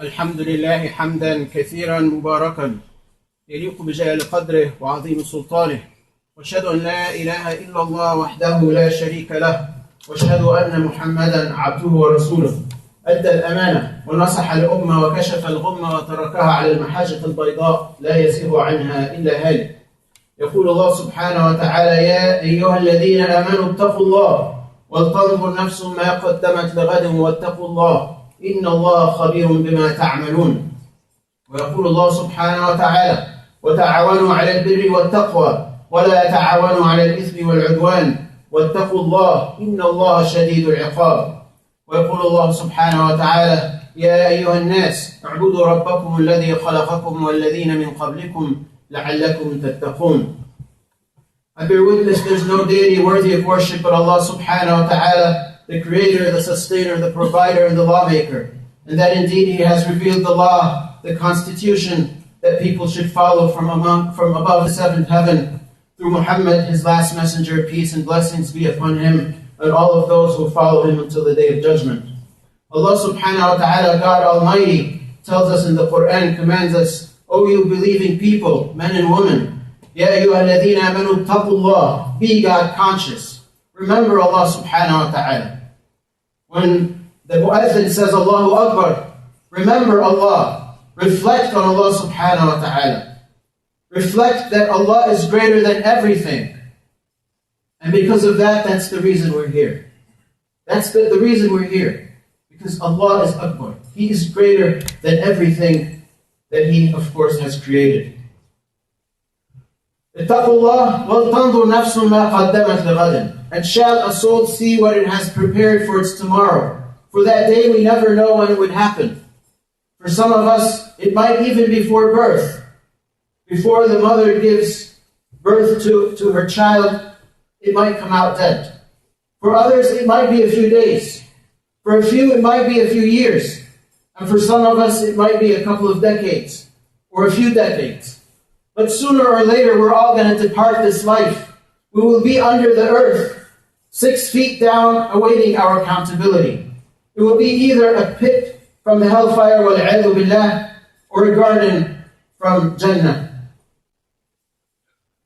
الحمد لله حمدا كثيرا مباركا يليق بجلال قدره وعظيم سلطانه، واشهد ان لا اله الا الله وحده لا شريك له، واشهد ان محمدا عبده ورسوله. ادى الامانه ونصح الامه وكشف الغمه وتركها على المحاجه البيضاء لا يزيغ عنها الا هالك. يقول الله سبحانه وتعالى: يا ايها الذين امنوا اتقوا الله ولتنظر نفس ما قدمت لغد واتقوا الله إن الله خبير بما تعملون. ويقول الله سبحانه وتعالى: وتعاونوا على البر والتقوى ولا تعاونوا على الإثم والعدوان واتقوا الله إن الله شديد العقاب. ويقول الله سبحانه وتعالى: يا أيها الناس اعبدوا ربكم الذي خلقكم والذين من قبلكم لعلكم تتقون. I bear witness there's no deity worthy of worship but Allah subhanahu wa ta'ala, the creator, the sustainer, the provider, and the lawmaker. And that indeed He has revealed the law, the constitution that people should follow from above the seventh heaven through Muhammad, His last messenger, peace and blessings be upon him and all of those who follow him until the day of judgment. Allah subhanahu wa ta'ala, God Almighty, tells us in the Quran, commands us, O you believing people, men and women, Ya ayyuha alladhina amanu attaqullah, be God conscious. Remember Allah subhanahu wa ta'ala. When the mu'adhin says Allahu Akbar, remember Allah. Reflect on Allah subhanahu wa ta'ala. Reflect that Allah is greater than everything. And because of that, that's the reason we're here. That's the reason we're here. Because Allah is Akbar. He is greater than everything that He, of course, has created. اتقوا الله ولتنظر نفس ما قدمت لغد. And shall a soul see what it has prepared for its tomorrow? For that day we never know when it would happen. For some of us, it might even be before birth. Before the mother gives birth to her child, it might come out dead. For others, it might be a few days. For a few, it might be a few years. And for some of us, it might be a couple of decades or a few decades. But sooner or later, we're all going to depart this life. We will be under the earth, 6 feet down, awaiting our accountability. It will be either a pit from the hellfire, wal-'iyadhu billah, or a garden from Jannah.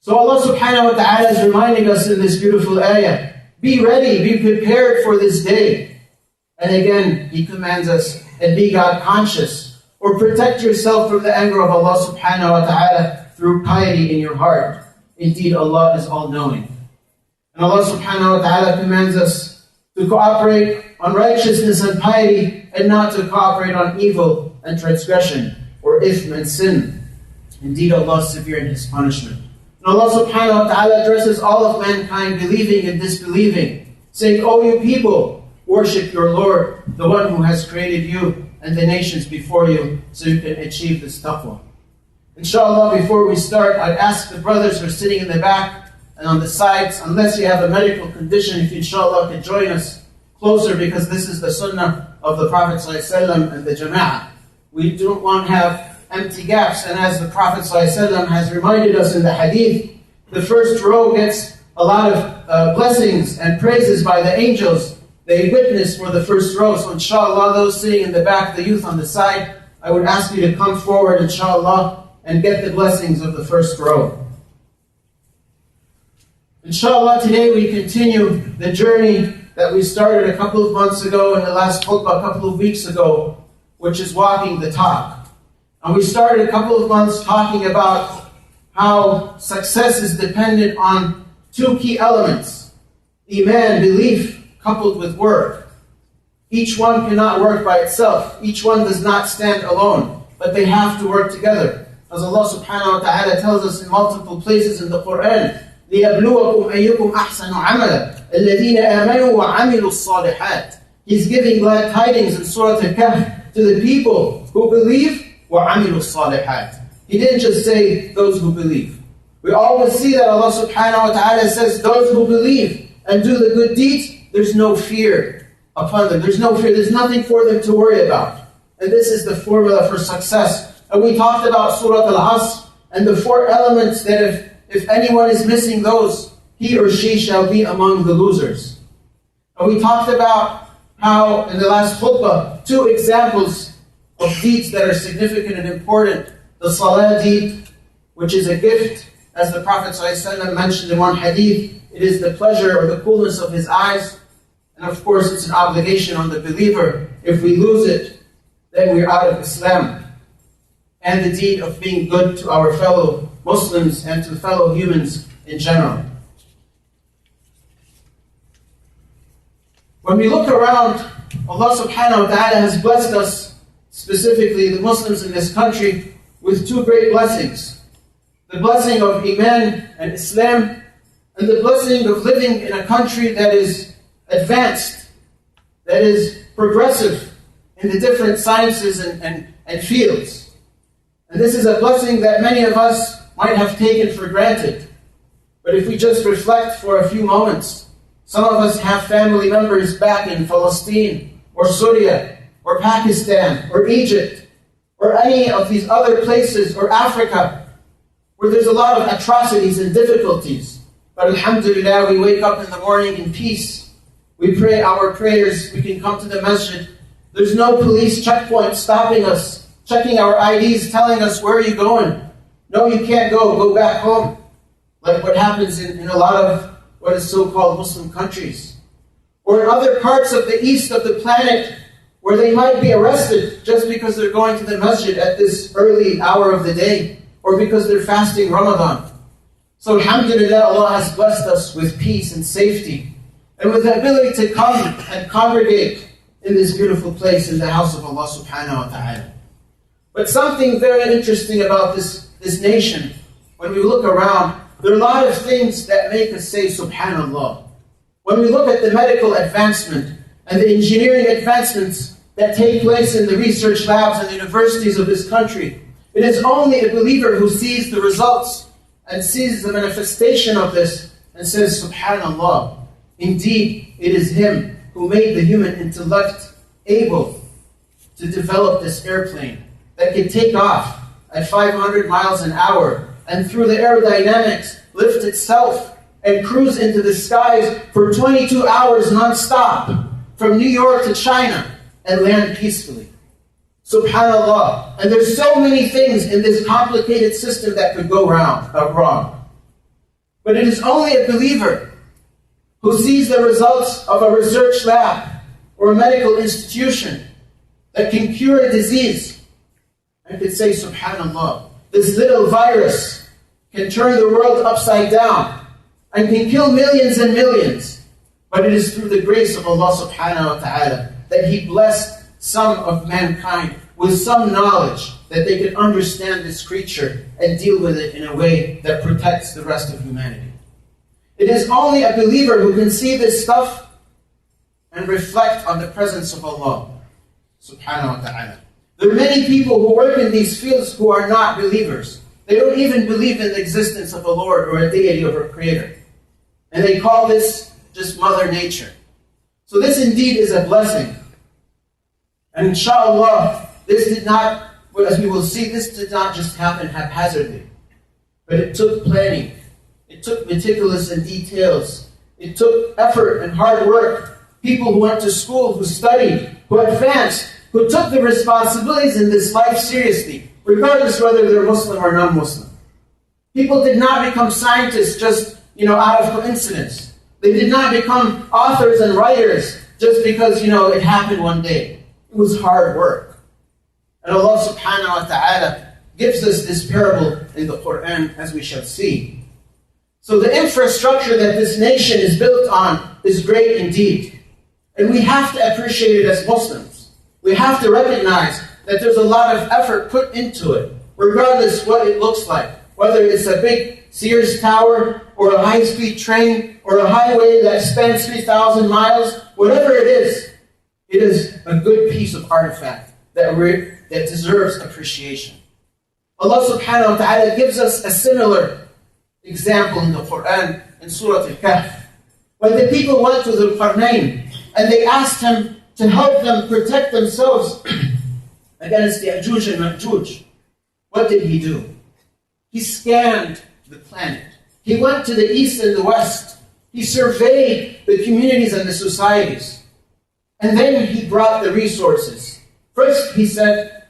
So Allah subhanahu wa ta'ala is reminding us in this beautiful ayah, be ready, be prepared for this day. And again, He commands us, and be God conscious, or protect yourself from the anger of Allah subhanahu wa ta'ala through piety in your heart. Indeed, Allah is all-knowing. And Allah subhanahu wa ta'ala commands us to cooperate on righteousness and piety and not to cooperate on evil and transgression or ithm and sin. Indeed, Allah is severe in His punishment. And Allah subhanahu wa ta'ala addresses all of mankind, believing and disbelieving, saying, O you people, worship your Lord, the one who has created you and the nations before you, so you can achieve this taqwa. Inshallah, before we start, I'd ask the brothers who are sitting in the back and on the sides, unless you have a medical condition, if you inshallah could join us closer, because this is the sunnah of the Prophet ﷺ and the Jama'ah. We don't want to have empty gaps, and as the Prophet ﷺ has reminded us in the hadith, the first row gets a lot of blessings and praises by the angels. They witness for the first row. So inshallah, those sitting in the back, the youth on the side, I would ask you to come forward inshallah and get the blessings of the first row. Inshallah, today we continue the journey that we started a couple of months ago and the last khutbah a couple of weeks ago, which is walking the talk. And we started a couple of months talking about how success is dependent on two key elements: Iman, belief, coupled with work. Each one cannot work by itself. Each one does not stand alone, but they have to work together. As Allah subhanahu wa ta'ala tells us in multiple places in the Quran, لِيَبْلُوَكُمْ أَيُّكُمْ أَحْسَنُ عَمَلًا الَّذِينَ آمَنُوا وَعَمِلُوا الصَّالِحَاتِ. He's giving glad tidings in Surah Al-Kahf to the people who believe, وَعَمِلُوا الصَّالِحَاتِ. He didn't just say those who believe. We always see that Allah subhanahu wa ta'ala says those who believe and do the good deeds, there's no fear upon them. There's no fear. There's nothing for them to worry about. And this is the formula for success. And we talked about Surah Al-Asr and the 4 elements that if anyone is missing those, he or she shall be among the losers. And we talked about how in the last khutbah, 2 examples of deeds that are significant and important. The salah deed, which is a gift, as the Prophet ﷺ mentioned in one hadith, it is the pleasure or the coolness of his eyes. And of course, it's an obligation on the believer. If we lose it, then we're out of Islam. And the deed of being good to our fellow Muslims and to fellow humans in general. When we look around, Allah subhanahu wa ta'ala has blessed us, specifically the Muslims in this country, with two great blessings. The blessing of Iman and Islam, and the blessing of living in a country that is advanced, that is progressive in the different sciences and fields. And this is a blessing that many of us might have taken for granted. But if we just reflect for a few moments, some of us have family members back in Palestine, or Syria, or Pakistan, or Egypt, or any of these other places, or Africa, where there's a lot of atrocities and difficulties. But alhamdulillah, we wake up in the morning in peace. We pray our prayers, we can come to the masjid. There's no police checkpoint stopping us, checking our IDs, telling us, where are you going? No, you can't go back home. Like what happens in a lot of what is so-called Muslim countries. Or in other parts of the east of the planet, where they might be arrested just because they're going to the masjid at this early hour of the day, or because they're fasting Ramadan. So alhamdulillah, Allah has blessed us with peace and safety, and with the ability to come and congregate in this beautiful place in the house of Allah subhanahu wa ta'ala. But something very interesting about this nation, when we look around, there are a lot of things that make us say subhanallah. When we look at the medical advancement and the engineering advancements that take place in the research labs and the universities of this country, it is only a believer who sees the results and sees the manifestation of this and says, subhanallah, indeed it is Him who made the human intellect able to develop this airplane that can take off at 500 miles an hour and through the aerodynamics lift itself and cruise into the skies for 22 hours non-stop from New York to China and land peacefully. Subhanallah. And there's so many things in this complicated system that could go wrong. But it is only a believer who sees the results of a research lab or a medical institution that can cure a disease and could say, subhanallah, this little virus can turn the world upside down and can kill millions and millions. But it is through the grace of Allah subhanahu wa ta'ala that He blessed some of mankind with some knowledge that they could understand this creature and deal with it in a way that protects the rest of humanity. It is only a believer who can see this stuff and reflect on the presence of Allah subhanahu wa ta'ala. There are many people who work in these fields who are not believers. They don't even believe in the existence of a Lord or a deity or a creator. And they call this just Mother Nature. So this indeed is a blessing. And inshallah, this did not, as we will see, this did not just happen haphazardly. But it took planning. It took meticulous and details. It took effort and hard work. People who went to school, who studied, who advanced, who took the responsibilities in this life seriously, regardless whether they're Muslim or non-Muslim. People did not become scientists just, out of coincidence. They did not become authors and writers just because, it happened one day. It was hard work. And Allah subhanahu wa ta'ala gives us this parable in the Quran, as we shall see. So the infrastructure that this nation is built on is great indeed. And we have to appreciate it as Muslims. We have to recognize that there's a lot of effort put into it, regardless what it looks like. Whether it's a big Sears Tower, or a high-speed train, or a highway that spans 3,000 miles, whatever it is a good piece of artifact that deserves appreciation. Allah subhanahu wa ta'ala gives us a similar example in the Quran, in Surah Al-Kahf. When the people went to Dhul Qarnayn, and they asked him to help them protect themselves against the Ya'juj and Ma'juj, what did he do? He scanned the planet. He went to the east and the west. He surveyed the communities and the societies. And then he brought the resources. First, he said,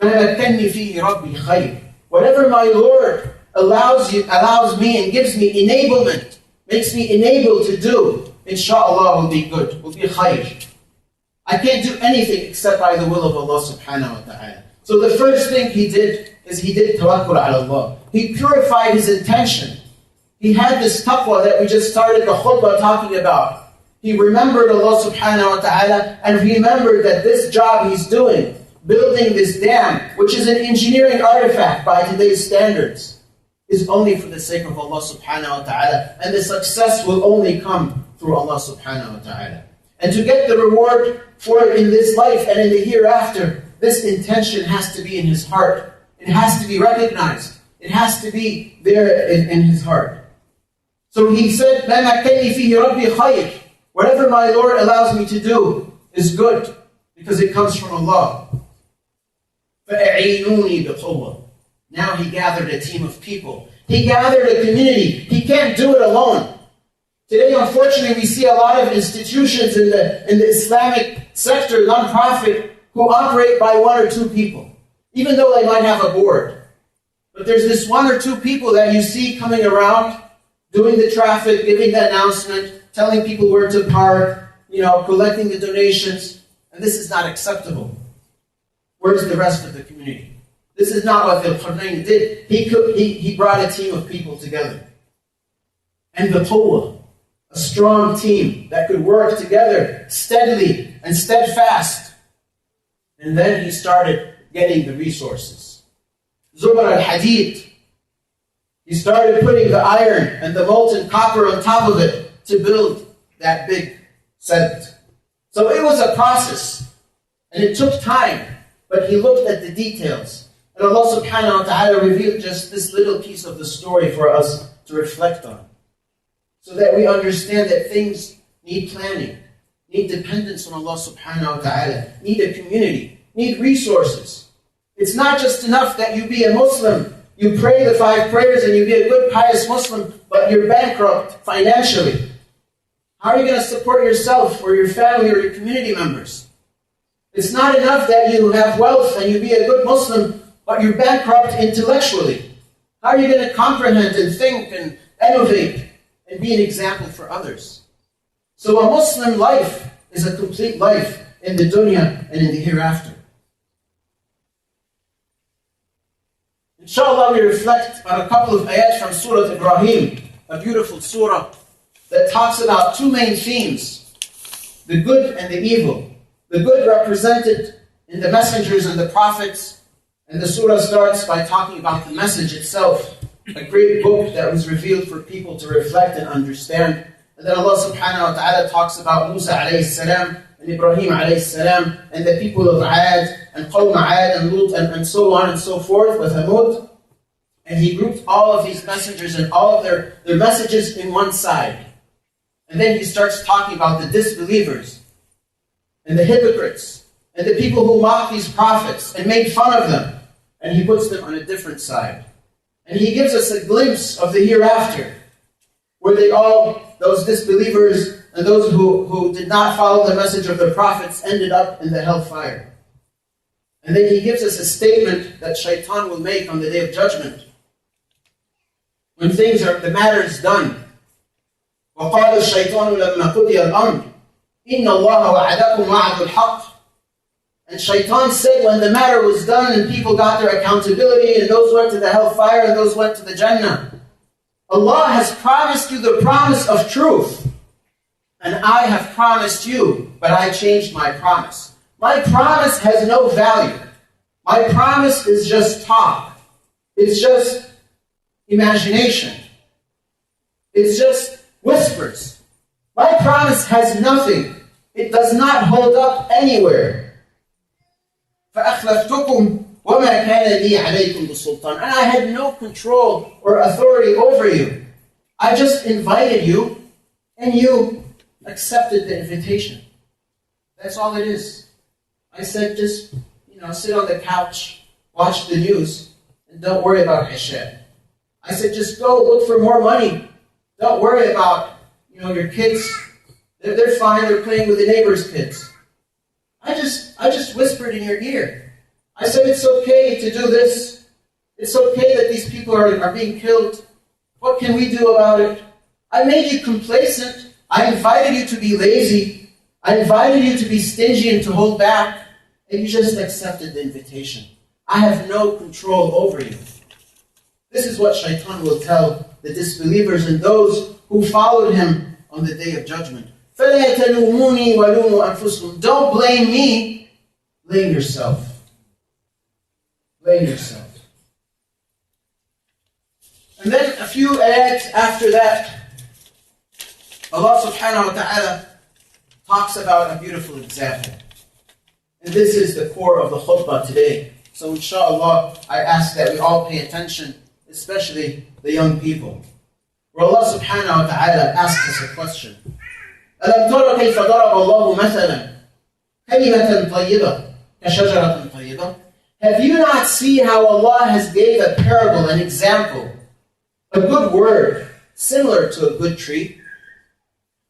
مَا مَكَّنِّي فِيهِ رَبِّي خَيْرٌ. Whatever my Lord allows me and gives me enablement, makes me enabled to do, inshallah will be good, will be khayr. I can't do anything except by the will of Allah subhanahu wa ta'ala. So the first thing he did is he did tawakkul ala Allah. He purified his intention. He had this taqwa that we just started the khutbah talking about. He remembered Allah subhanahu wa ta'ala and remembered that this job he's doing, building this dam, which is an engineering artifact by today's standards, is only for the sake of Allah subhanahu wa ta'ala. And the success will only come through Allah subhanahu wa ta'ala. And to get the reward for it in this life and in the hereafter, this intention has to be in his heart. It has to be recognized. It has to be there in his heart. So he said, مَا مَكَّنِّي فِيهِ رَبِّي خَيْرٌ. Whatever my Lord allows me to do is good, because it comes from Allah. فَأَعِينُونِي بِقُوَّةٍ. Now he gathered a team of people. He gathered a community. He can't do it alone. Today, unfortunately, we see a lot of institutions in the Islamic sector, non-profit, who operate by one or two people, even though they might have a board. But there's this one or two people that you see coming around, doing the traffic, giving the announcement, telling people where to park, collecting the donations. And this is not acceptable. Where's the rest of the community? This is not what Dhul Qarnayn did. He brought a team of people together. And the quwwah, a strong team that could work together steadily and steadfast. And then he started getting the resources. Zubar al-Hadid. He started putting the iron and the molten copper on top of it to build that big set. So it was a process. And it took time. But he looked at the details. And Allah subhanahu wa ta'ala revealed just this little piece of the story for us to reflect on. So that we understand that things need planning, need dependence on Allah subhanahu wa ta'ala, need a community, need resources. It's not just enough that you be a Muslim, you pray the 5 prayers and you be a good pious Muslim, but you're bankrupt financially. How are you going to support yourself or your family or your community members? It's not enough that you have wealth and you be a good Muslim, but you're bankrupt intellectually. How are you going to comprehend and think and innovate and be an example for others? So a Muslim life is a complete life in the dunya and in the hereafter. Inshallah, we reflect on a couple of ayat from Surah Ibrahim, a beautiful surah that talks about 2 main themes, the good and the evil. The good represented in the messengers and the prophets, and the surah starts by talking about the message itself, a great book that was revealed for people to reflect and understand. And then Allah subhanahu wa ta'ala talks about Musa alayhi salam and Ibrahim alayhi salam and the people of Ad and Qawm Ad and Lut and so on and so forth with Hamud. And he grouped all of these messengers and all of their messages in one side. And then he starts talking about the disbelievers and the hypocrites and the people who mocked these prophets and made fun of them. And he puts them on a different side. And he gives us a glimpse of the hereafter, where those disbelievers and those who did not follow the message of the prophets ended up in the hellfire. And then he gives us a statement that shaitan will make on the day of judgment. When the matter is done. وَقَالَ الشَّيْطَانُ لَمَّا قُضِيَ الْأَمْرِ إِنَّ اللَّهَ وَعَدَكُمْ وَعَدُ الْحَقِّ. And shaitan said when the matter was done and people got their accountability and those went to the hellfire and those went to the Jannah, Allah has promised you the promise of truth. And I have promised you, but I changed my promise. My promise has no value. My promise is just talk. It's just imagination. It's just whispers. My promise has nothing. It does not hold up anywhere. فَأَخْلَفْتُكُمْ وَمَا كَانَ لِي عَلَيْكُمْ بِسُلْطَانٍ. And I had no control or authority over you. I just invited you, and you accepted the invitation. That's all it is. I said just, sit on the couch, watch the news, and don't worry about Isha. I said just go look for more money. Don't worry about, your kids. They're fine, they're playing with the neighbor's kids. I just whispered in your ear. I said, it's okay to do this. It's okay that these people are being killed. What can we do about it? I made you complacent. I invited you to be lazy. I invited you to be stingy and to hold back. And you just accepted the invitation. I have no control over you. This is what Shaitan will tell the disbelievers and those who followed him on the day of judgment. فَلَا تَلُومُونِي وَلُومُوا أَنفُسَكُمْ. Don't blame me, blame yourself. Blame yourself. And then a few ayats after that, Allah subhanahu wa ta'ala talks about a beautiful example. And this is the core of the khutbah today. So inshallah, I ask that we all pay attention, especially the young people. Where Allah subhanahu wa ta'ala asks us a question. أَلَمْ تَرَ كَيْفَ ضَرَبَ اللَّهُ مَثَلًا كَلِمَةً طَيِّبَةً كَشَجَرَةٍ طَيِّبَةٍ. Have you not seen how Allah has gave a parable, an example, a good word, similar to a good tree?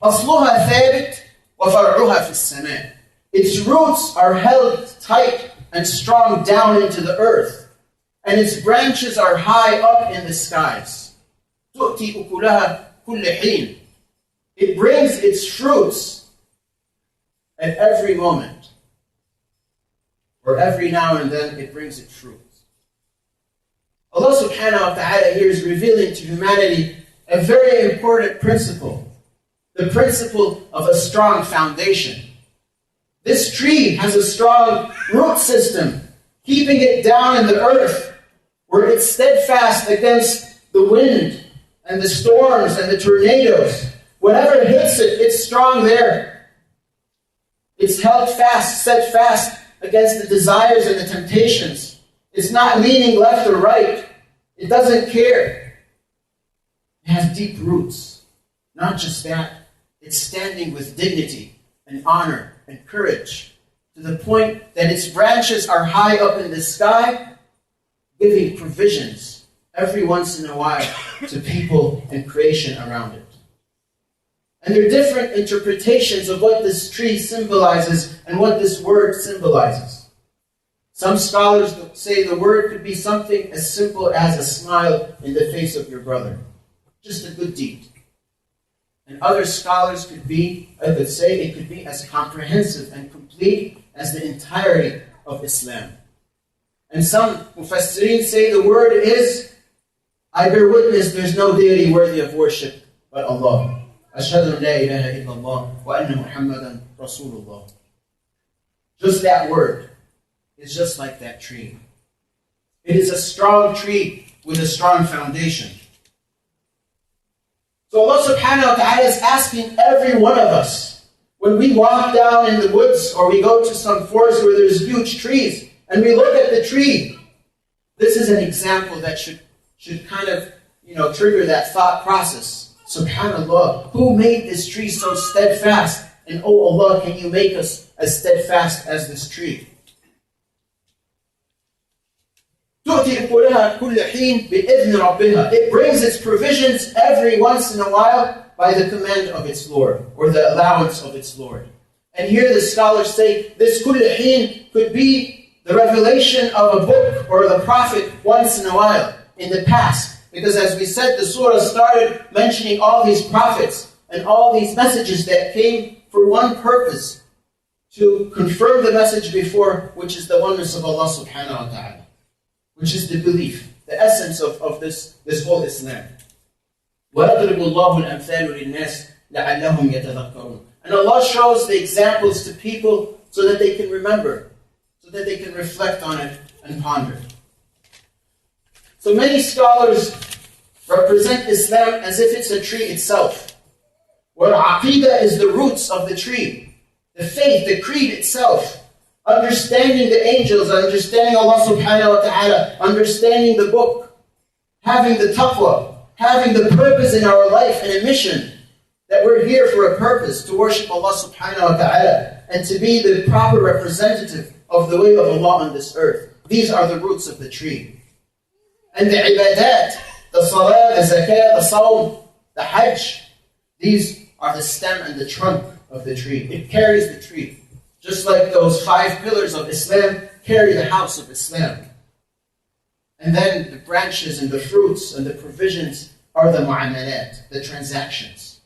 أَصْلُهَا ثَابِتٌ وَفَرْعُهَا فِي السَّمَاءِ. Its roots are held tight and strong down into the earth, and its branches are high up in the skies. تُؤْتِي أُكُلَهَا كُلِّ حِينٍ. It brings its fruits at every moment, or every now and then it brings its fruits. Allah subhanahu wa ta'ala here is revealing to humanity a very important principle, the principle of a strong foundation. This tree has a strong root system, keeping it down in the earth, where it's steadfast against the wind and the storms and the tornadoes. Whatever hits it, it's strong there. It's held fast, set fast against the desires and the temptations. It's not leaning left or right. It doesn't care. It has deep roots. Not just that, it's standing with dignity and honor and courage, to the point that its branches are high up in the sky, giving provisions every once in a while to people and creation around it. And there are different interpretations of what this tree symbolizes and what this word symbolizes. Some scholars say the word could be something as simple as a smile in the face of your brother. Just a good deed. And other scholars could say it could be as comprehensive and complete as the entirety of Islam. And some mufassirin say the word is, I bear witness there's no deity worthy of worship but Allah. أشهد أن لا إله إلا الله وأن محمدا رسول الله. Just that word is just like that tree. It is a strong tree with a strong foundation. So Allah subhanahu wa ta'ala is asking every one of us, when we walk down in the woods or we go to some forest where there's huge trees and we look at the tree, this is an example that should kind of trigger that thought process. Subhanallah, who made this tree so steadfast? And oh Allah, can you make us as steadfast as this tree? It brings its provisions every once in a while by the command of its Lord, or the allowance of its Lord. And here the scholars say this kull heen could be the revelation of a book or the prophet once in a while in the past. Because as we said, the surah started mentioning all these prophets and all these messages that came for one purpose, to confirm the message before, which is the oneness of Allah subhanahu wa ta'ala, which is the belief, the essence of this whole Islam. وَيَضْرِبُ اللَّهُ الْأَمْثَالُ لِلنَّاسِ لَعَلَّهُمْ يَتَذَكَّرُونَ. And Allah shows the examples to people so that they can remember, so that they can reflect on it and ponder. So many scholars represent Islam as if it's a tree itself, where Aqidah is the roots of the tree, the faith, the creed itself, understanding the angels, understanding Allah subhanahu wa ta'ala, understanding the book, having the taqwa, having the purpose in our life and a mission, that we're here for a purpose, to worship Allah subhanahu wa ta'ala, and to be the proper representative of the way of Allah on this earth. These are the roots of the tree. And the ibadat, the salah, the zakat, the sawm, the hajj, these are the stem and the trunk of the tree. It carries the tree. Just like those 5 pillars of Islam carry the house of Islam. And then the branches and the fruits and the provisions are the mu'amalat, the transactions.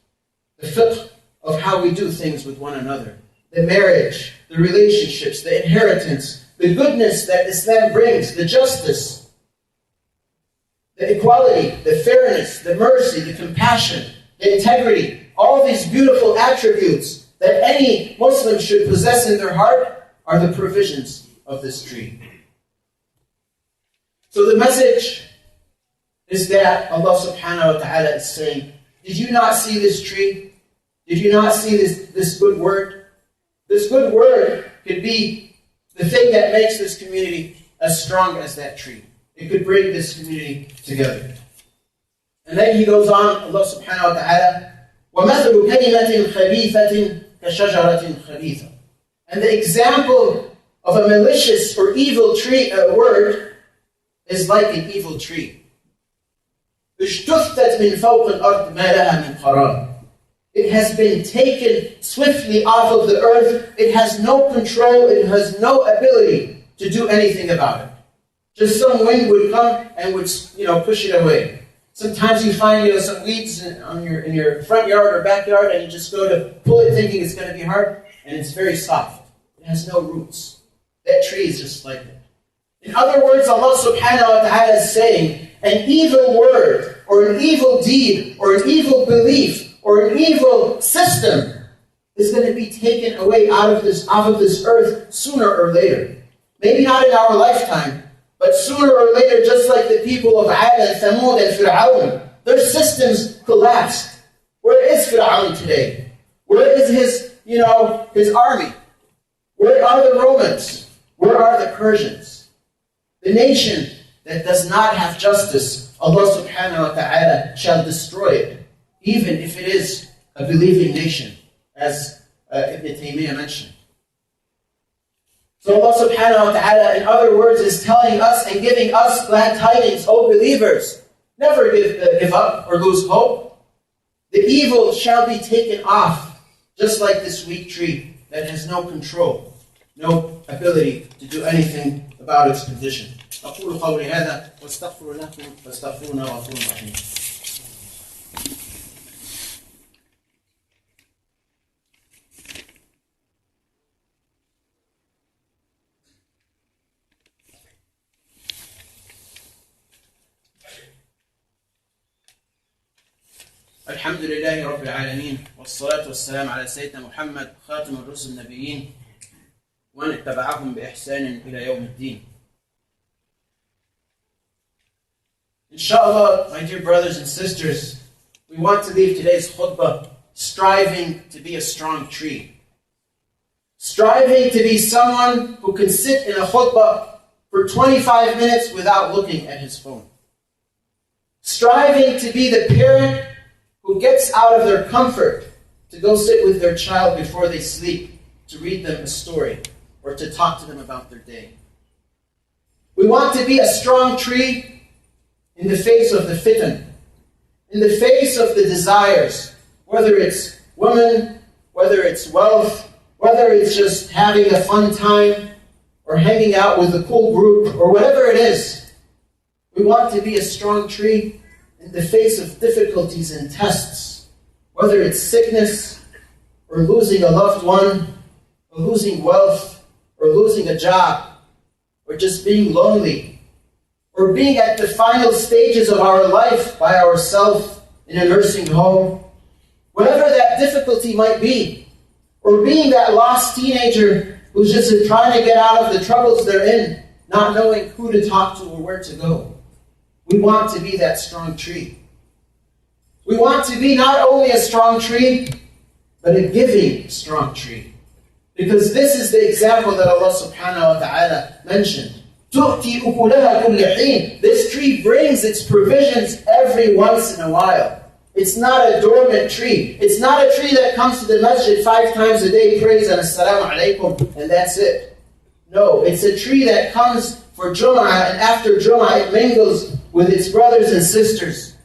The fiqh of how we do things with one another. The marriage, the relationships, the inheritance, the goodness that Islam brings, the justice, the equality, the fairness, the mercy, the compassion, the integrity. All these beautiful attributes that any Muslim should possess in their heart are the provisions of this tree. So the message is that Allah subhanahu wa ta'ala is saying, did you not see this tree? Did you not see this good word? This good word could be the thing that makes this community as strong as that tree. It could bring this community together. And then he goes on, Allah subhanahu wa ta'ala, وَمَثْلُ كَلِمَةٍ خَبِيثَةٍ كَشَجَرَةٍ خَبِيثَةٍ. And the example of a malicious or evil tree, word, is like an evil tree. اجتثت من فوق الأرض ما لها من قرار. It has been taken swiftly off of the earth. It has no control. It has no ability to do anything about it. Just some wind would come and would, push it away. Sometimes you find, some weeds in your front yard or backyard, and you just go to pull it thinking it's going to be hard, and it's very soft. It has no roots. That tree is just like that. In other words, Allah subhanahu wa ta'ala is saying, an evil word, or an evil deed, or an evil belief, or an evil system is going to be taken away out of this earth sooner or later. Maybe not in our lifetime, but sooner or later, just like the people of Ad and Thamud and Fir'aun, their systems collapsed. Where is Fir'aun today? Where is his army? Where are the Romans? Where are the Persians? The nation that does not have justice, Allah subhanahu wa ta'ala shall destroy it, even if it is a believing nation, as Ibn Taymiyyah mentioned. So Allah subhanahu wa ta'ala, in other words, is telling us and giving us glad tidings, O believers. Never give up or lose hope. The evil shall be taken off, just like this weak tree that has no control, no ability to do anything about its condition. أقول قولي هذا واستغفر لكم فاستغفرونا غفور رحيم. الحمد لله رب العالمين والصلاة والسلام على سيدنا محمد خاتم الرسل النبيين ومن اتبعهم بإحسان إلى يوم الدين. Inshallah, my dear brothers and sisters, we want to leave today's khutbah striving to be a strong tree. Striving to be someone who can sit in a khutbah for 25 minutes without looking at his phone. Striving to be the parent who gets out of their comfort to go sit with their child before they sleep, to read them a story, or to talk to them about their day. We want to be a strong tree in the face of the fitan, in the face of the desires, whether it's women, whether it's wealth, whether it's just having a fun time, or hanging out with a cool group, or whatever it is. We want to be a strong tree in the face of difficulties and tests, whether it's sickness, or losing a loved one, or losing wealth, or losing a job, or just being lonely, or being at the final stages of our life by ourselves in a nursing home, whatever that difficulty might be, or being that lost teenager who's just trying to get out of the troubles they're in, not knowing who to talk to or where to go. We want to be that strong tree. We want to be not only a strong tree, but a giving strong tree. Because this is the example that Allah subhanahu wa ta'ala mentioned. تُؤْتِي أُكُلَهَا كُلَّ حِينٍ. This tree brings its provisions every once in a while. It's not a dormant tree. It's not a tree that comes to the masjid 5 times a day, prays and assalamu alaikum, and that's it. No, it's a tree that comes for Jum'ah, and after Jum'ah it mingles with its brothers and sisters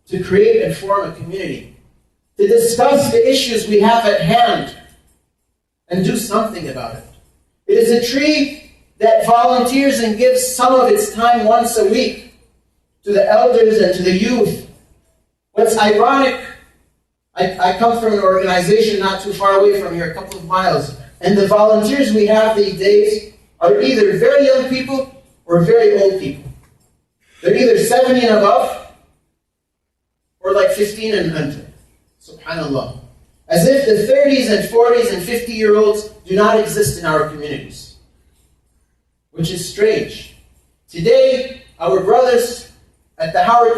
to create and form a community, to discuss the issues we have at hand and do something about it. It is a tree that volunteers and gives some of its time once a week to the elders and to the youth. What's ironic, I come from an organization not too far away from here, a couple of miles, and the volunteers we have these days are either very young people or very old people. They're either 70 and above or like 15 and under. Subhanallah. As if the 30s and 40s and 50-year-olds do not exist in our communities. Which is strange. Today, our brothers at the Howard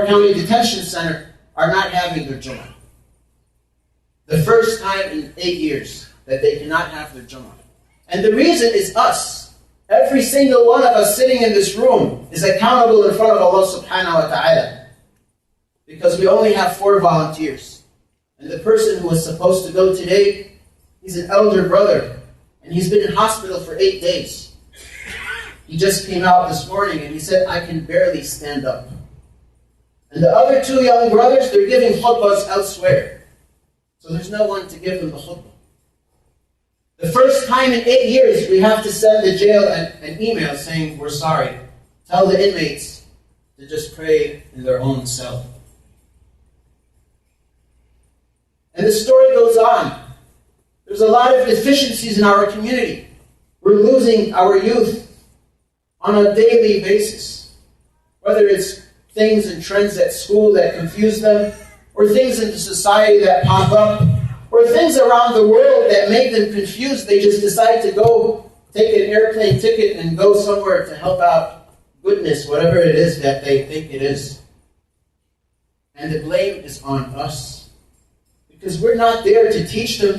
County Detention Center are not having their Jummah. The first time in 8 years that they cannot have their Jummah. And the reason is us. Every single one of us sitting in this room is accountable in front of Allah subhanahu wa ta'ala. Because we only have 4 volunteers. And the person who was supposed to go today, he's an elder brother. And he's been in hospital for 8 days. He just came out this morning and he said, I can barely stand up. And the other 2 young brothers, they're giving khutbahs elsewhere. So there's no one to give them the khutbah. The first time in 8 years, we have to send the jail an email saying, we're sorry. Tell the inmates to just pray in their own cell. And the story goes on. There's a lot of deficiencies in our community. We're losing our youth on a daily basis. Whether it's things and trends at school that confuse them, or things in the society that pop up, or things around the world that make them confused. They just decide to go take an airplane ticket and go somewhere to help out goodness, whatever it is that they think it is. And the blame is on us. Because we're not there to teach them.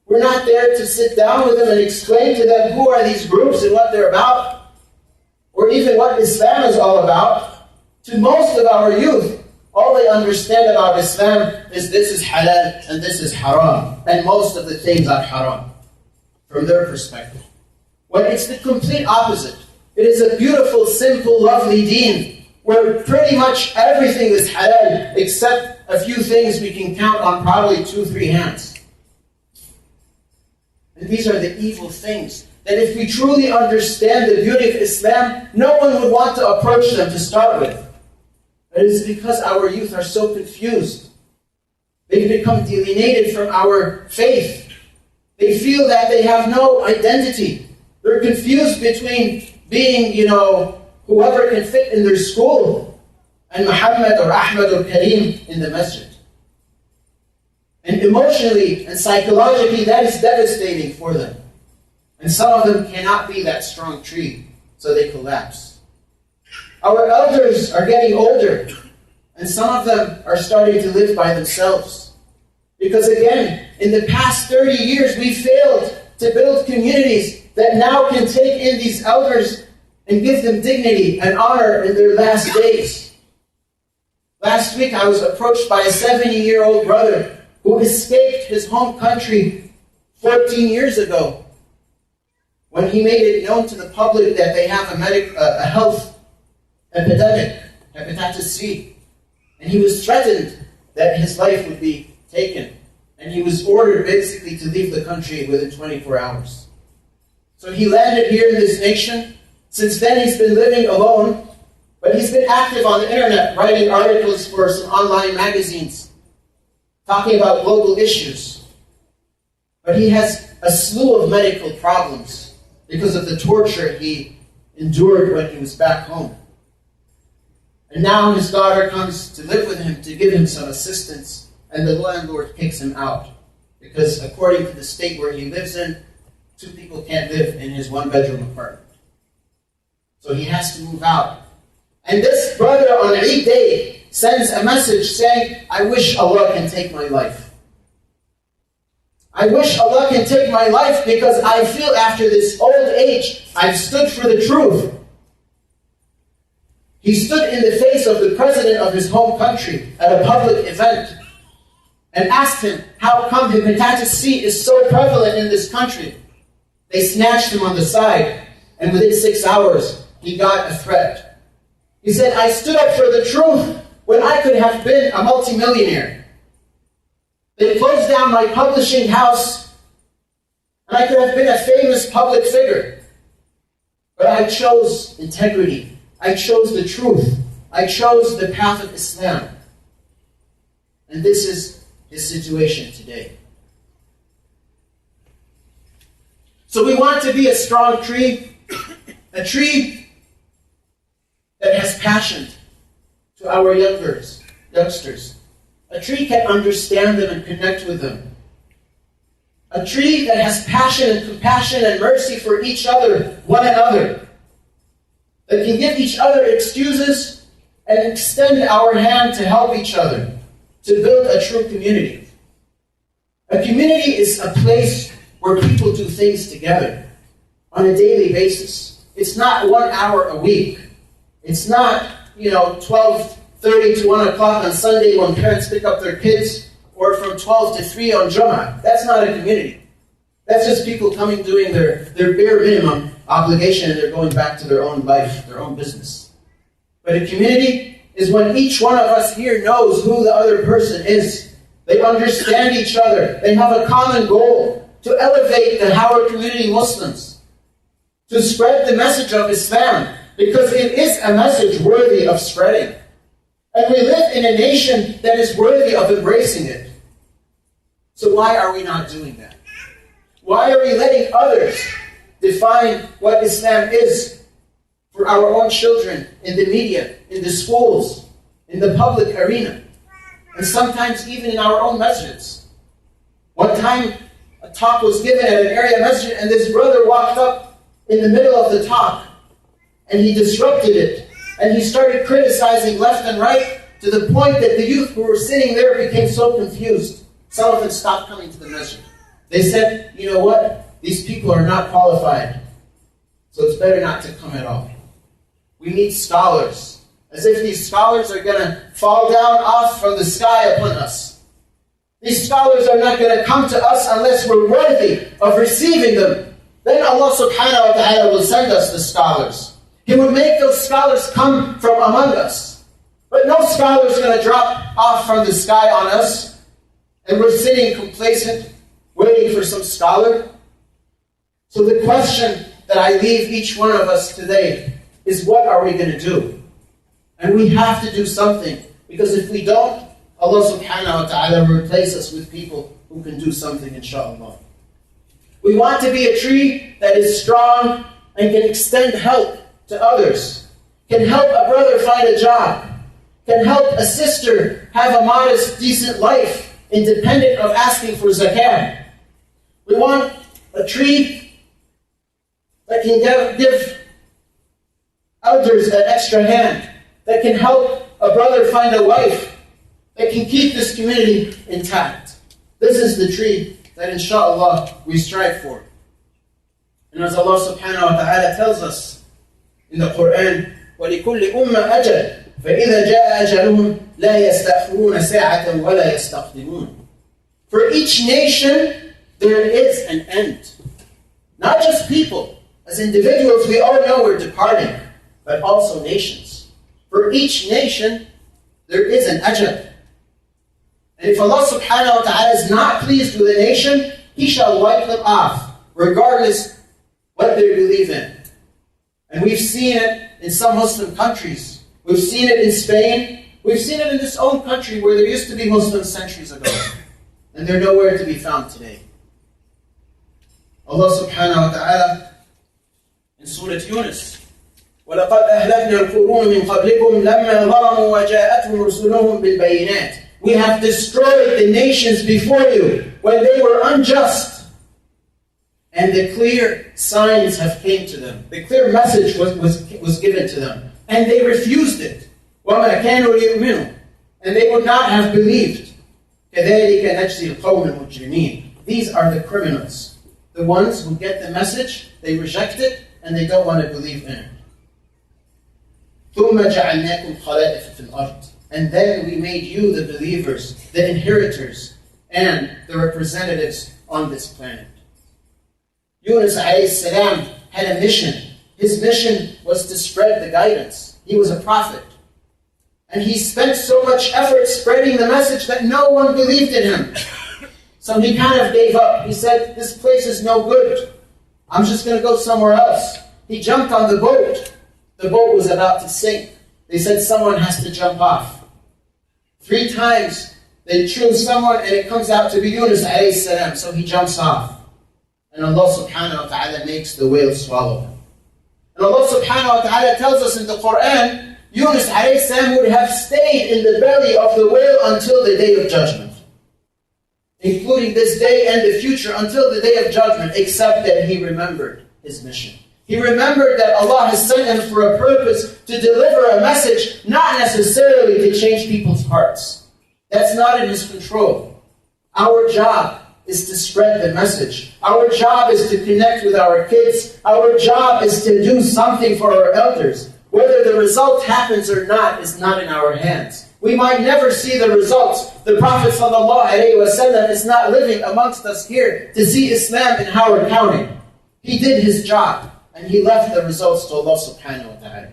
We're not there to sit down with them and explain to them who are these groups and what they're about, or even what Islam is all about. To most of our youth, all they understand about Islam is this is halal and this is haram. And most of the things are haram from their perspective. When it's the complete opposite. It is a beautiful, simple, lovely deen where pretty much everything is halal except a few things we can count on probably 2-3 hands. And these are the evil things that if we truly understand the beauty of Islam, no one would want to approach them to start with. It is because our youth are so confused. They've become alienated from our faith. They feel that they have no identity. They're confused between being, whoever can fit in their school and Muhammad or Ahmad or Kareem in the masjid. And emotionally and psychologically, that is devastating for them. And some of them cannot be that strong tree, so they collapse. Our elders are getting older, and some of them are starting to live by themselves. Because again, in the past 30 years, we failed to build communities that now can take in these elders and give them dignity and honor in their last days. Last week, I was approached by a 70-year-old brother who escaped his home country 14 years ago when he made it known to the public that they have a health epidemic, hepatitis C. And he was threatened that his life would be taken. And he was ordered basically to leave the country within 24 hours. So he landed here in this nation. Since then he's been living alone, but he's been active on the internet, writing articles for some online magazines, talking about global issues. But he has a slew of medical problems because of the torture he endured when he was back home. And now his daughter comes to live with him to give him some assistance, and the landlord kicks him out. Because according to the state where he lives in, 2 people can't live in his 1-bedroom apartment. So he has to move out. And this brother on Eid Day sends a message saying, I wish Allah can take my life. I wish Allah can take my life because I feel after this old age, I've stood for the truth. He stood in the face of the president of his home country at a public event and asked him, how come hepatitis C is so prevalent in this country? They snatched him on the side, and within 6 hours, he got a threat. He said, I stood up for the truth when I could have been a multimillionaire. They closed down my publishing house, And I could have been a famous public figure. But I chose integrity. I chose the truth. I chose the path of Islam. And this is his situation today. So we want to be a strong tree, a tree that has passion to our youngsters. A tree can understand them and connect with them. A tree that has passion and compassion and mercy for each other, one another. That can give each other excuses and extend our hand to help each other, to build a true community. A community is a place where people do things together on a daily basis. It's not 1 hour a week. It's not, 12:30 to 1 o'clock on Sunday when parents pick up their kids, or from 12 to 3 on Jummah. That's not a community. That's just people coming doing their bare minimum obligation, and they're going back to their own life, their own business. But a community is when each one of us here knows who the other person is. They understand each other. They have a common goal to elevate the Howard community Muslims, to spread the message of Islam, because it is a message worthy of spreading. And we live in a nation that is worthy of embracing it. So why are we not doing that? Why are we letting others define what Islam is for our own children in the media, in the schools, in the public arena, and sometimes even in our own masjids? One time, a talk was given at an area masjid, and this brother walked up in the middle of the talk, and he disrupted it, and he started criticizing left and right, to the point that the youth who were sitting there became so confused. Some of them stopped coming to the masjid. They said, you know what? These people are not qualified, so it's better not to come at all. We need scholars, as if these scholars are going to fall down off from the sky upon us. These scholars are not going to come to us unless we're worthy of receiving them. Then Allah subhanahu wa ta'ala will send us the scholars. He will make those scholars come from among us. But no scholar is going to drop off from the sky on us, and we're sitting complacent, waiting for some scholar. So the question that I leave each one of us today is, what are we going to do? And we have to do something, because if we don't, Allah subhanahu wa ta'ala will replace us with people who can do something, inshaAllah. We want to be a tree that is strong and can extend help to others, can help a brother find a job, can help a sister have a modest, decent life, independent of asking for zakah. We want a tree that can give elders an extra hand, that can help a brother find a wife, that can keep this community intact. This is the tree that inshaAllah we strive for. And as Allah subhanahu wa ta'ala tells us in the Quran, وَلِكُلِّ أُمَّةٍ أَجَلٌ فَإِذَا جَاءَ أَجَلُهُمْ لَا يَسْتَأْخِرُونَ سَاعَةً وَلَا يَسْتَقْدِمُونَ. For each nation, there is an end. Not just people. As individuals, we all know we're departing, but also nations. For each nation, there is an ajal. And if Allah subhanahu wa ta'ala is not pleased with a nation, He shall wipe them off, regardless what they believe in. And we've seen it in some Muslim countries. We've seen it in Spain. We've seen it in this own country where there used to be Muslims centuries ago. And they're nowhere to be found today. Allah subhanahu wa ta'ala in Surah Yunus, وَلَقَدْ أَهْلَكْنَا الْقُرُونَ مِنْ قَبْلِكُمْ لَمَّا ظَلَمُوا وَجَاءَتْهُمْ رُسُلُهُم بِالْبَيِّنَاتِ. We have destroyed the nations before you when they were unjust. And the clear signs have came to them. The clear message was given to them. And they refused it. وَمَا كَانُوا لِيُؤْمِنُوا. And they would not have believed. كَذَلِكَ نَجْزِي الْقَوْمَ الْمُجْرِمِينَ. These are the criminals. The ones who get the message, they reject it, and they don't want to believe in it. ثُمَّ جَعَلْنَاكُمْ خَلَائِفَ فِي الْأَرْضِ. And then we made you the believers, the inheritors, and the representatives on this planet. Yunus alayhi salam had a mission. His mission was to spread the guidance. He was a prophet. And he spent so much effort spreading the message that no one believed in him. So he kind of gave up. He said, this place is no good. I'm just going to go somewhere else. He jumped on the boat. The boat was about to sink. They said someone has to jump off. 3 times they choose someone and it comes out to be Yunus alayhi salam. So he jumps off. And Allah subhanahu wa ta'ala makes the whale swallow him. And Allah subhanahu wa ta'ala tells us in the Quran, Yunus alayhi salam would have stayed in the belly of the whale until the day of judgment. Including this day and the future until the day of judgment, except that he remembered his mission. He remembered that Allah has sent him for a purpose to deliver a message, not necessarily to change people's hearts. That's not in his control. Our job is to spread the message. Our job is to connect with our kids. Our job is to do something for our elders. Whether the result happens or not is not in our hands. We might never see the results. The Prophet ﷺ is not living amongst us here to see Islam in Howard County. He did his job and he left the results to Allah subhanahu wa ta'ala.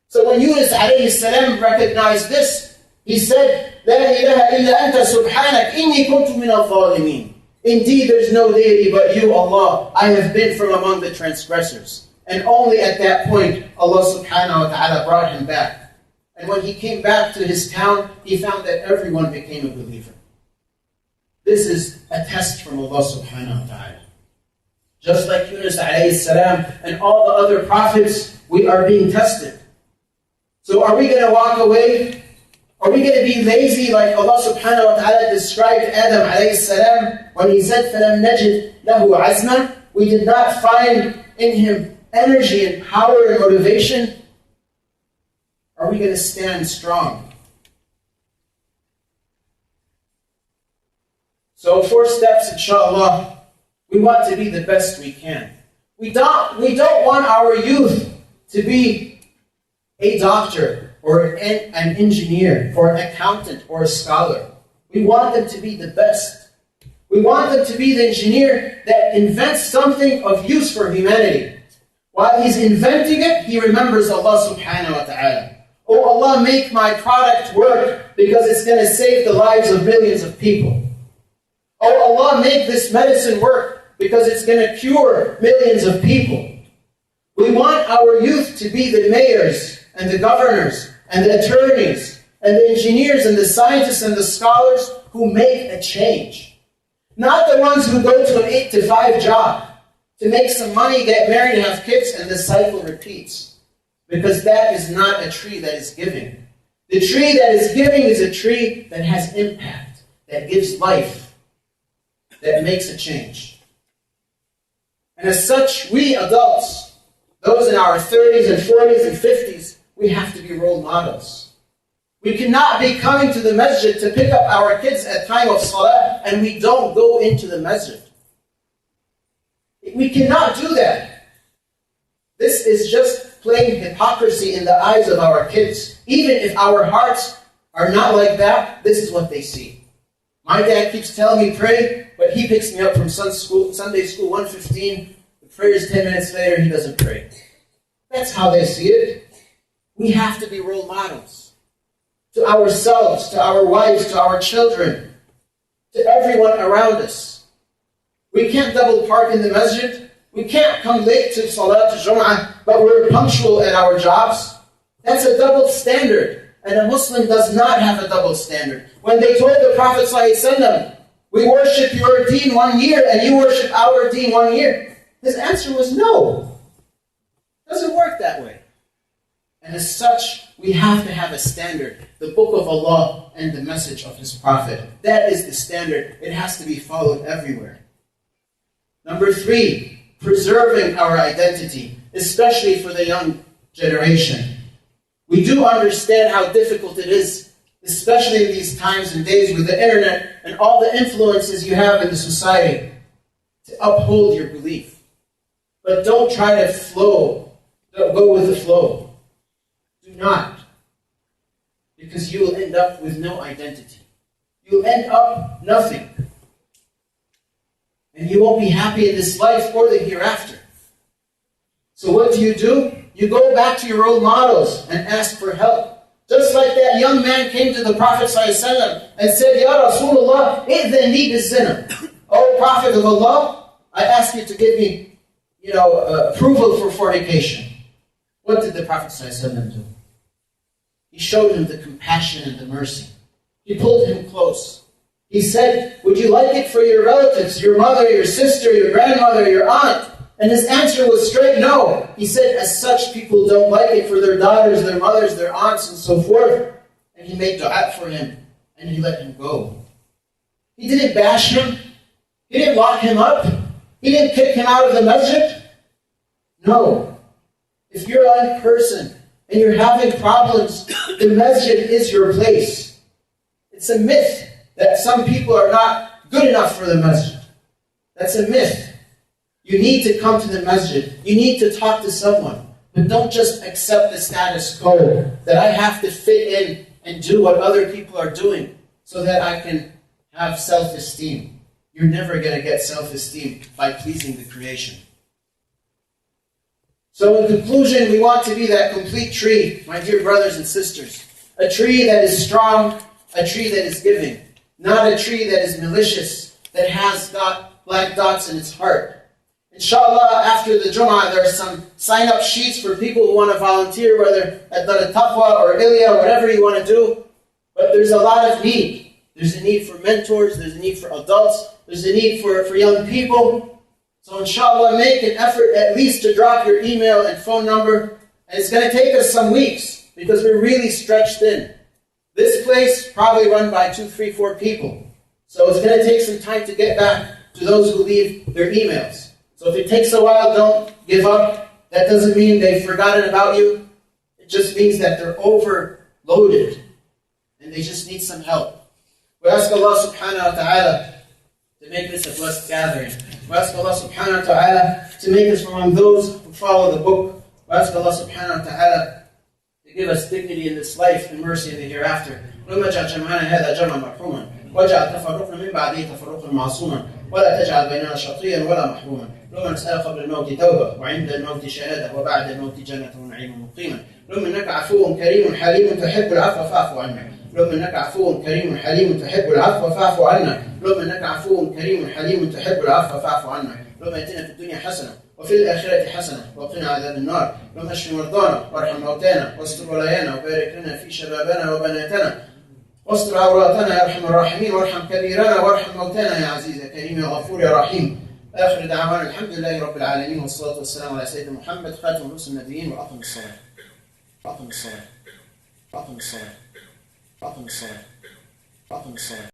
So when Yunus alayhi salam recognized this, he said, La ilaha illa anta subhanak inni kuntu min al-zalimin. Indeed, there's no deity but you, Allah. I have been from among the transgressors. And only at that point, Allah subhanahu wa ta'ala brought him back. And when he came back to his town, he found that everyone became a believer. This is a test from Allah subhanahu wa ta'ala. Just like Yunus alayhi salam and all the other prophets, we are being tested. So are we going to walk away? Are we going to be lazy like Allah subhanahu wa ta'ala described Adam alayhi salam when he said, فَلَمْ نَجِدْ لَهُ عَزْمًا? We did not find in him energy and power and motivation. Are we going to stand strong? So 4 steps, inshallah. We want to be the best we can. We don't want our youth to be a doctor or an engineer or an accountant or a scholar. We want them to be the best. We want them to be the engineer that invents something of use for humanity. While he's inventing it, he remembers Allah subhanahu wa ta'ala. Oh Allah, make my product work because it's going to save the lives of millions of people. Oh Allah, make this medicine work because it's going to cure millions of people. We want our youth to be the mayors and the governors and the attorneys and the engineers and the scientists and the scholars who make a change. Not the ones who go to an 8 to 5 job to make some money, get married, have kids, and the cycle repeats. Because that is not a tree that is giving. The tree that is giving is a tree that has impact, that gives life, that makes a change. And as such, we adults, those in our 30s and 40s and 50s, we have to be role models. We cannot be coming to the masjid to pick up our kids at time of salah and we don't go into the masjid. We cannot do that. This is just plain hypocrisy in the eyes of our kids. Even if our hearts are not like that, this is what they see. My dad keeps telling me pray, but he picks me up from Sunday school 1:15. The prayer is 10 minutes later, he doesn't pray. That's how they see it. We have to be role models. To ourselves, to our wives, to our children, to everyone around us. We can't double park in the masjid. We can't come late to Salat Jum'ah, but we're punctual at our jobs. That's a double standard. And a Muslim does not have a double standard. When they told the Prophet ﷺ, we worship your deen 1 year and you worship our deen 1 year, his answer was no. It doesn't work that way. And as such, we have to have a standard. The book of Allah and the message of His Prophet. That is the standard. It has to be followed everywhere. Number 3, preserving our identity, especially for the young generation. We do understand how difficult it is, especially in these times and days with the internet and all the influences you have in the society, to uphold your belief. But don't try to go with the flow. Do not. Because you will end up with no identity. You'll end up nothing. And you won't be happy in this life or the hereafter. So what do? You go back to your role models and ask for help. Just like that young man came to the Prophet ﷺ and said, Ya Rasulullah, إِذَنْ لِي بِالزِّنَا. O Prophet of Allah, I ask you to give me, approval for fornication. What did the Prophet ﷺ do? He showed him the compassion and the mercy. He pulled him close. He said, would you like it for your relatives, your mother, your sister, your grandmother, your aunt? And his answer was straight no. He said, as such, people don't like it for their daughters, their mothers, their aunts, and so forth. And he made dua for him, and he let him go. He didn't bash him. He didn't lock him up. He didn't kick him out of the masjid. No. If you're a person and you're having problems, the masjid is your place. It's a myth that some people are not good enough for the masjid. That's a myth. You need to come to the masjid. You need to talk to someone. But don't just accept the status quo that I have to fit in and do what other people are doing so that I can have self-esteem. You're never going to get self-esteem by pleasing the creation. So in conclusion, we want to be that complete tree, my dear brothers and sisters. A tree that is strong, a tree that is giving. Not a tree that is malicious, that has black dots in its heart. Inshallah, after the Jum'ah, there are some sign-up sheets for people who want to volunteer, whether at the Taqwa or Ilya, whatever you want to do. But there's a lot of need. There's a need for mentors, there's a need for adults, there's a need for young people. So inshallah, make an effort at least to drop your email and phone number. And it's going to take us some weeks, because we're really stretched thin. This place, probably run by 2, 3, 4 people. So it's going to take some time to get back to those who leave their emails. So if it takes a while, don't give up. That doesn't mean they've forgotten about you. It just means that they're overloaded and they just need some help. We ask Allah subhanahu wa ta'ala to make this a blessed gathering. We ask Allah subhanahu wa ta'ala to make us among those who follow the book. We ask Allah subhanahu wa ta'ala to give us dignity in this life and mercy in the hereafter. اللهم اجعل جمعنا هذا جمعا مرحوما واجعل تفرقنا من بعده تفرقا معصوما ولا تجعل بيننا شقيا ولا محروما. اللهم نسأل قبل الموت توبة وعند الموت شهادة وبعد الموت جنة ونعيم مقيما. اللهم إنك عفو كريم حليم تحب العفو فاعف عنا. اللهم إنك عفو كريم حليم تحب العفو فاعف عنا. اللهم إنك عفو كريم حليم تحب العفو فاعف عنا. اللهم ائتنا في الدنيا حسنة وفي الآخرة حسنة وقنا عذاب النار. اللهم اشف مرضانا وارحم موتانا واستر ولايانا وبارك لنا في شبابنا وبناتنا واستر عوراتنا يا ارحم الراحمين وارحم كبيرنا وارحم موتانا يا عزيز يا كريم يا غفور يا رحيم. آخر دعوانا الحمد لله رب العالمين والصلاة والسلام على سيدنا محمد خاتم رسل النبيين وأقم الصلاة. أقم الصلاة. أقم الصلاة. أقم الصلاة. أقم الصلاة.